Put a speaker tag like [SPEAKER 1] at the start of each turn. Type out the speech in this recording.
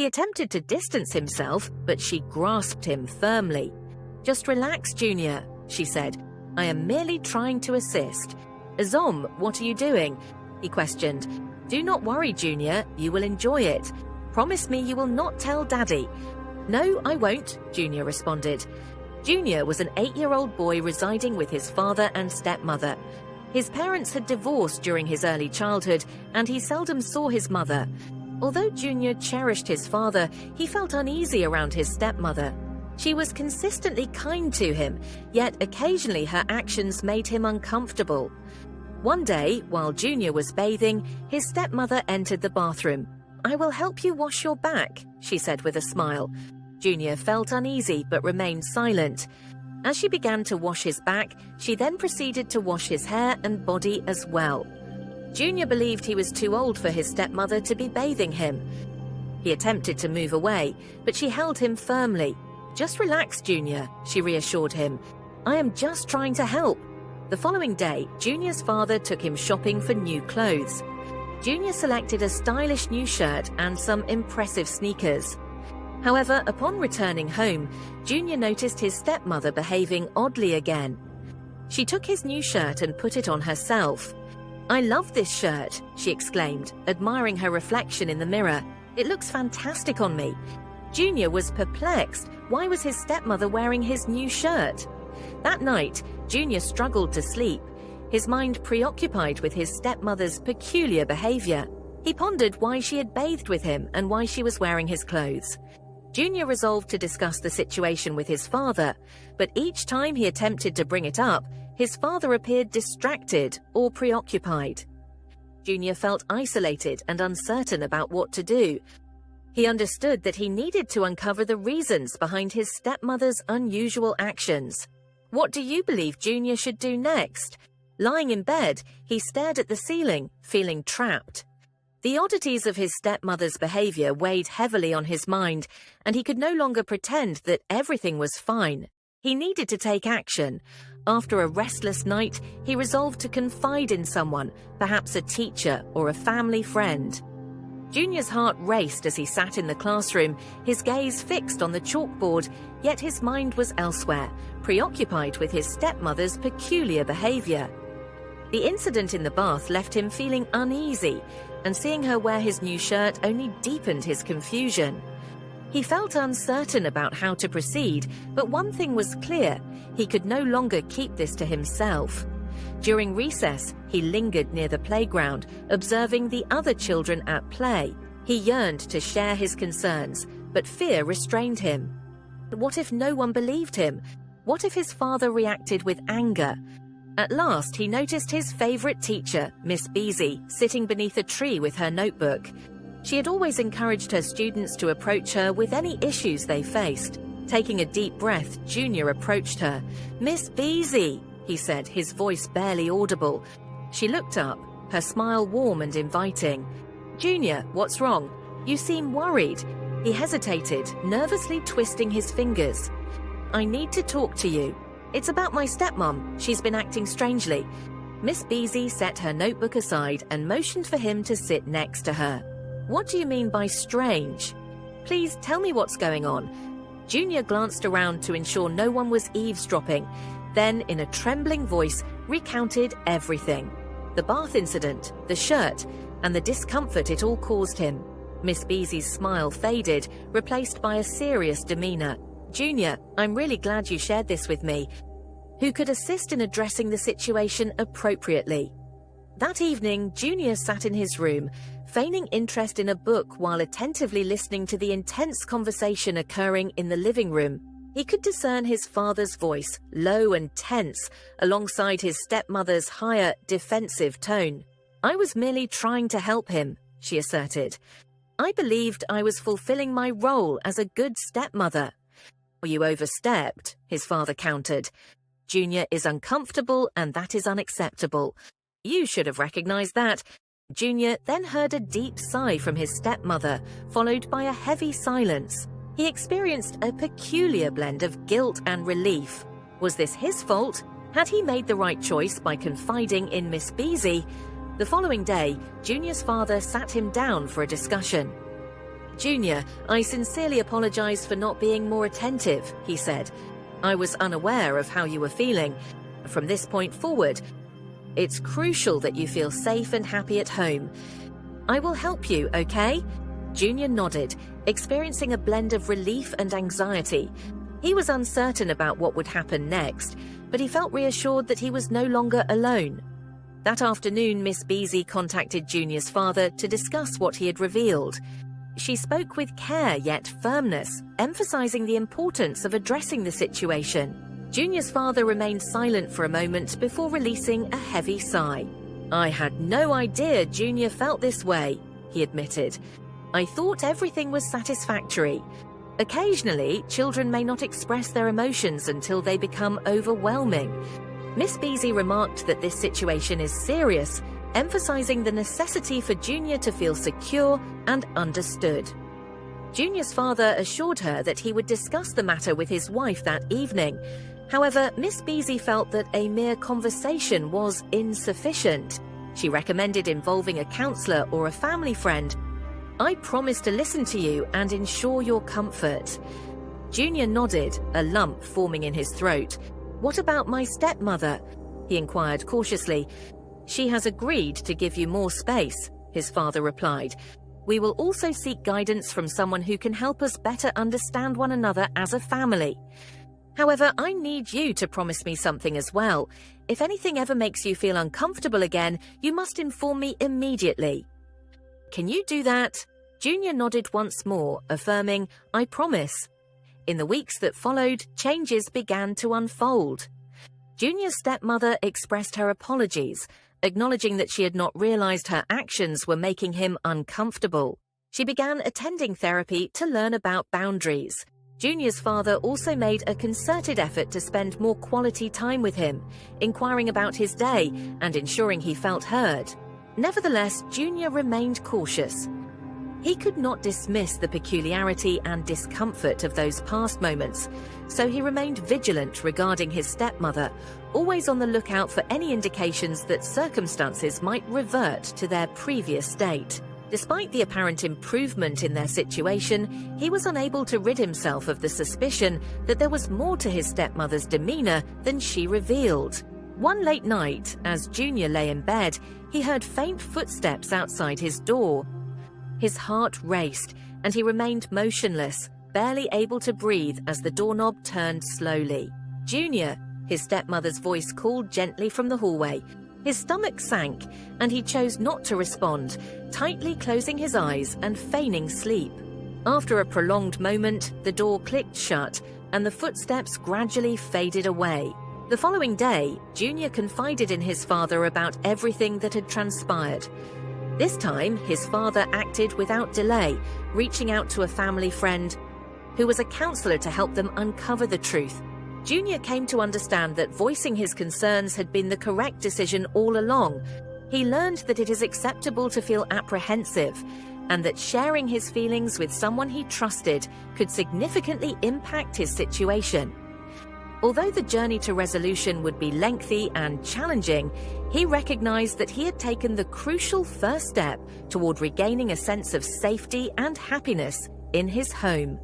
[SPEAKER 1] He attempted to distance himself, but she grasped him firmly. "Just relax, Junior," she said. "I am merely trying to assist." "Zom, what are you doing?" he questioned. "Do not worry, Junior, you will enjoy it. Promise me you will not tell Daddy." "No, I won't," Junior responded. Junior was an 8-year-old boy residing with his father and stepmother. His parents had divorced during his early childhood, and he seldom saw his mother. Although Junior cherished his father, he felt uneasy around his stepmother. She was consistently kind to him, yet occasionally her actions made him uncomfortable. One day, while Junior was bathing, his stepmother entered the bathroom. "I will help you wash your back," she said with a smile. Junior felt uneasy but remained silent. As she began to wash his back, she then proceeded to wash his hair and body as well. Junior believed he was too old for his stepmother to be bathing him. He attempted to move away, but she held him firmly. "Just relax, Junior," she reassured him. "I am just trying to help." The following day, Junior's father took him shopping for new clothes. Junior selected a stylish new shirt and some impressive sneakers. However, upon returning home, Junior noticed his stepmother behaving oddly again. She took his new shirt and put it on herself. "I love this shirt," she exclaimed, admiring her reflection in the mirror. "It looks fantastic on me." Junior was perplexed. Why was his stepmother wearing his new shirt? That night, Junior struggled to sleep, his mind preoccupied with his stepmother's peculiar behavior. He pondered why she had bathed with him and why she was wearing his clothes. Junior resolved to discuss the situation with his father, but each time he attempted to bring it up, his father appeared distracted or preoccupied. Junior felt isolated and uncertain about what to do. He understood that he needed to uncover the reasons behind his stepmother's unusual actions. What do you believe Junior should do next? Lying in bed, he stared at the ceiling, feeling trapped. The oddities of his stepmother's behavior weighed heavily on his mind, and he could no longer pretend that everything was fine. He needed to take action. After a restless night, he resolved to confide in someone, perhaps a teacher or a family friend. Junior's heart raced as he sat in the classroom, his gaze fixed on the chalkboard, yet his mind was elsewhere, preoccupied with his stepmother's peculiar behavior. The incident in the bath left him feeling uneasy, and seeing her wear his new shirt only deepened his confusion. He felt uncertain about how to proceed, but one thing was clear: he could no longer keep this to himself. During recess, he lingered near the playground, observing the other children at play. He yearned to share his concerns, but fear restrained him. What if no one believed him? What if his father reacted with anger? At last, he noticed his favorite teacher, Miss Beasy, sitting beneath a tree with her notebook. She had always encouraged her students to approach her with any issues they faced. Taking a deep breath, Junior approached her. "Miss Beasy," he said, his voice barely audible. She looked up, her smile warm and inviting. "Junior, what's wrong? You seem worried." He hesitated, nervously twisting his fingers. "I need to talk to you. It's about my stepmom. She's been acting strangely." Miss Beasy set her notebook aside and motioned for him to sit next to her. "What do you mean by strange? Please tell me what's going on." Junior glanced around to ensure no one was eavesdropping, then in a trembling voice recounted everything. The bath incident, the shirt, and the discomfort it all caused him. Miss Beasy's smile faded, replaced by a serious demeanor. "Junior, I'm really glad you shared this with me. Who could assist in addressing the situation appropriately?" That evening, Junior sat in his room, feigning interest in a book while attentively listening to the intense conversation occurring in the living room. He could discern his father's voice, low and tense, alongside his stepmother's higher, defensive tone. "I was merely trying to help him," she asserted. "I believed I was fulfilling my role as a good stepmother." "You overstepped," his father countered. "Junior is uncomfortable, and that is unacceptable. You should have recognized that." Junior then heard a deep sigh from his stepmother, followed by a heavy silence. He experienced a peculiar blend of guilt and relief. Was this his fault? Had he made the right choice by confiding in Miss Beasy? The following day, Junior's father sat him down for a discussion. Junior, I sincerely apologize for not being more attentive, he said. I was unaware of how you were feeling. From this point forward, it's crucial that you feel safe and happy at home. I will help you, okay? Junior nodded, experiencing a blend of relief and anxiety. He was uncertain about what would happen next, but he felt reassured that he was no longer alone. That afternoon, Miss Beasy contacted Junior's father to discuss what he had revealed. She spoke with care yet firmness, emphasizing the importance of addressing the situation. Junior's father remained silent for a moment before releasing a heavy sigh. I had no idea Junior felt this way, he admitted. I thought everything was satisfactory. Occasionally, children may not express their emotions until they become overwhelming. Miss Beasy remarked that this situation is serious, emphasizing the necessity for Junior to feel secure and understood. Junior's father assured her that he would discuss the matter with his wife that evening. However, Miss Beasy felt that a mere conversation was insufficient. She recommended involving a counselor or a family friend. I promise to listen to you and ensure your comfort. Junior nodded, a lump forming in his throat. What about my stepmother? He inquired cautiously. She has agreed to give you more space, his father replied. We will also seek guidance from someone who can help us better understand one another as a family. However, I need you to promise me something as well. If anything ever makes you feel uncomfortable again, you must inform me immediately. Can you do that? Junior nodded once more, affirming, I promise. In the weeks that followed, changes began to unfold. Junior's stepmother expressed her apologies, acknowledging that she had not realized her actions were making him uncomfortable. She began attending therapy to learn about boundaries. Junior's father also made a concerted effort to spend more quality time with him, inquiring about his day and ensuring he felt heard. Nevertheless, Junior remained cautious. He could not dismiss the peculiarity and discomfort of those past moments, so he remained vigilant regarding his stepmother, always on the lookout for any indications that circumstances might revert to their previous state. Despite the apparent improvement in their situation, he was unable to rid himself of the suspicion that there was more to his stepmother's demeanor than she revealed. One late night, as Junior lay in bed, he heard faint footsteps outside his door. His heart raced, and he remained motionless, barely able to breathe as the doorknob turned slowly. Junior, his stepmother's voice called gently from the hallway. His stomach sank, and he chose not to respond, tightly closing his eyes and feigning sleep. After a prolonged moment, the door clicked shut, and the footsteps gradually faded away. The following day, Junior confided in his father about everything that had transpired. This time, his father acted without delay, reaching out to a family friend who was a counselor to help them uncover the truth. Junior came to understand that voicing his concerns had been the correct decision all along. He learned that it is acceptable to feel apprehensive, and that sharing his feelings with someone he trusted could significantly impact his situation. Although the journey to resolution would be lengthy and challenging, he recognized that he had taken the crucial first step toward regaining a sense of safety and happiness in his home.